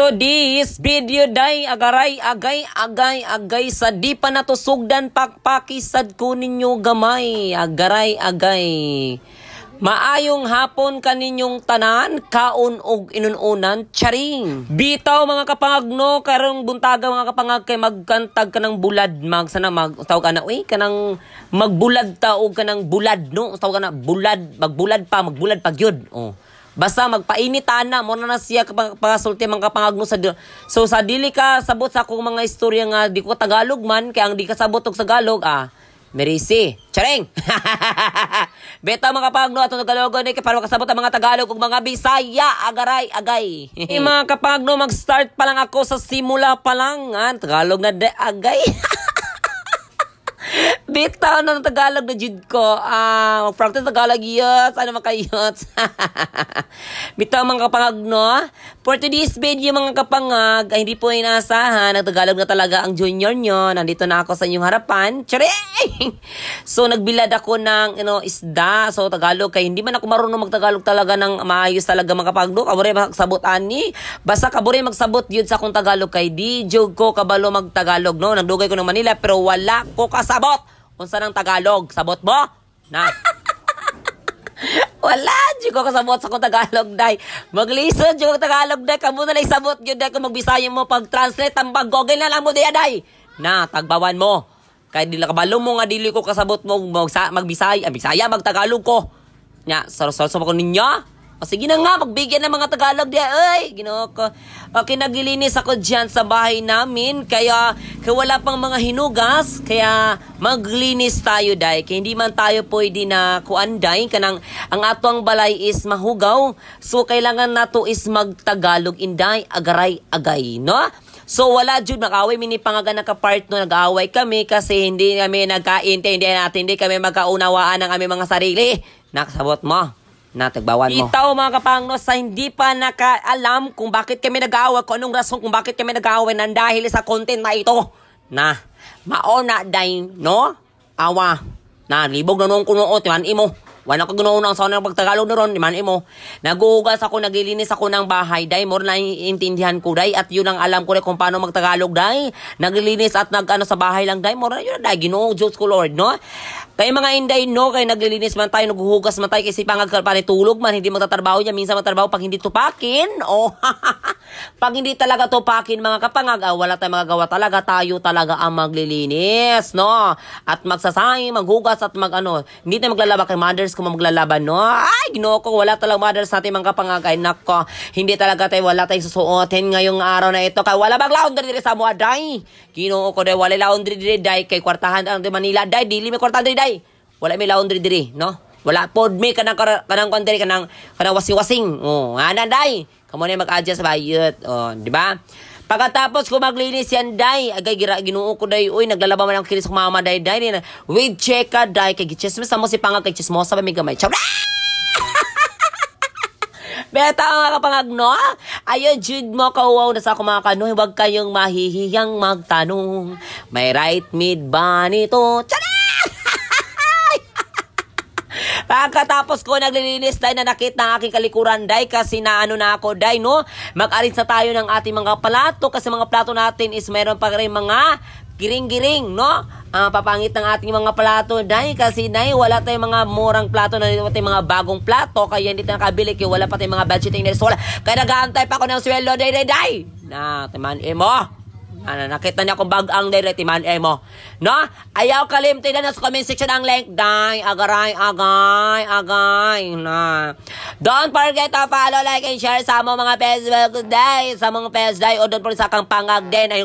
To this video day agaray agay sa di pa natusugdan pakpakisad ko ninyo gamay agaray. Maayong hapon kaninyong tanan, kaon og inununan, charing. Bitaw mga kapangagno, karong buntaga mga kapangag kay magkantag kanang bulad mag sana mag tawag kana kanang magbulad ta og kanang bulad no, tawag kana bulad, magbulad pa gyud. Oh. Basta magpainitan na mo na siya pangasulti mga kapangagno sa so sa dili ka sabot sa akong mga istorya nga di ko Tagalog man kay ang di ka sabot og Tagalog Merisi, charing. Beta mga kapangagno atong Tagalog ni kay para makasabot ang mga Tagalog ug mga Bisaya agay. Mga kapangagno mag-start pa lang ako sa simula pa lang Tagalog na de agay. Bitaw na ng Tagalog na jud ko. Mag-practice Tagalog yun. Ano makayot? Bitaw mga kapangagno. For today's video mga kapangag, ay hindi po inaasahan. Nag-Tagalog na talaga ang junior nyo. Nandito na ako sa inyong harapan. Charing! So, nagbilad ako ng isda. So, Tagalog. Kaya hindi man ako marunong mag-Tagalog talaga ng maayos talaga mga kapangagno. Kaburi magsabot ani. Basta kaburi magsabot yun sa akong Tagalog. Kay di jog ko kabalo mag-Tagalog. No? Nagdugay ko ng Manila pero wala ko kasabot. Unsa nang Tagalog? Sabot mo? Na. Wala, di ko kasabot sa kong Tagalog, day. Mag-listen, di ko Tagalog, day. Kamu na lang sabot, yun, day. Kung magbisaya mo, pag-translate, ang pag-google na lang mo, day. Na, tagbawan mo. Kaya di lang kabalo mo nga, dili ko kasabot mo, magbisaya, mag-Tagalog ko. Nya, sarso ko ninyo. O sige na nga, magbigyan ng mga Tagalog diya. Ay, Ginoo ko. Okay, naglilinis ako dyan sa bahay namin. Kaya wala pang mga hinugas. Kaya maglinis tayo, day. Kaya hindi man tayo pwede na kuanday. Kanang ang atong balay is mahugaw. So, kailangan nato is magtagalog inday, agay, no? So, wala jud mag-away. Mini pangaga nakapart no, nag-away kami kasi hindi kami nagkaintindihan natin. Hindi kami magkaunawaan ng aming mga sarili. Nakasabot mo. Tagbawan mo. Itaw mga kapangno sa hindi pa nakaalam kung bakit kami nag-aaway, kung anong rason kung bakit kami nag-aaway nang dahil sa content na ito. Na, maona day, no? Awa. Na, libog na nung kuno, timan imo. Wala ko ganoon ang sa pagtagalog na ron, timan imo. Naguhugas ako, naglilinis ako ng bahay, day. More na intindihan ko, day. At yun ang alam ko kung paano magtagalog, day. Naglilinis at sa bahay lang, day. More na yun, day. Ginoo, Diyos ko, Lord, no? Kaya mga inday, no, kaya naglilinis man tayo, naghuhugas man tayo, kasi pangagpanitulog man, hindi magtatrabaho niya, minsan magtatrabaho pag hindi tupakin, pag hindi talaga tupakin, mga kapangag, wala tayong magagawa talaga, tayo talaga ang maglilinis, no, at magsasayang, maghugas, at hindi tayo maglalaba kay mothers kung maglalaban, no, ay, Ginoo ko, wala talagang mothers natin, mga kapangag, ay, nako, hindi talaga tayo, wala tayong susuotin ngayong araw na ito, kaya wala mag-laundry diri sa mga, day, Ginoo ko, day, wala laundry diri, day, kay kwartahan, di Manila, day, dili may kwartahan diri, day, wala may laundry diri, no? Wala pod may kanang kondiri kanang wasing-wasing. Day. Kamo na mag-adjust bayot. Di ba? Pagkatapos ko maglinis yan, day, agay Ginoo ko, day, uy, naglalaba man ang kinis ko mama, day, wait, check ka, day, kay gichismis mo si pangag, kay chismosa pa may gamay. Ciao! Beta mga kapangagno, ayo jud mo kawaw na sa ako mga kano, huwag kayong mahihiyang magtanong. May right mid ba nito? Tiyara! Pagkatapos ko naglilinis, day, na nakita ang aking kalikuran, day, kasi na ako, day, no? Mag-arrange na tayo ng ating mga plato, kasi mga plato natin is mayroon pa rin mga giring-giring, no? Papangit ng ating mga plato, day, kasi, day, wala tayong mga murang plato, na wala tayong mga bagong plato, kaya hindi tayo nakabili, kaya wala pa tayong mga budgeting na wala. Kaya nag-aantay pa ako ng sweldo, day. Na, timan, mo. Nakita niya kung bag-ang direct man mo. No? Ayaw kalimtin na sa comment section ang link. Day, agay. Na. Don't forget to follow, like, and share sa mga Facebook day. Sa mga page day. O doon po sa kang pangag din.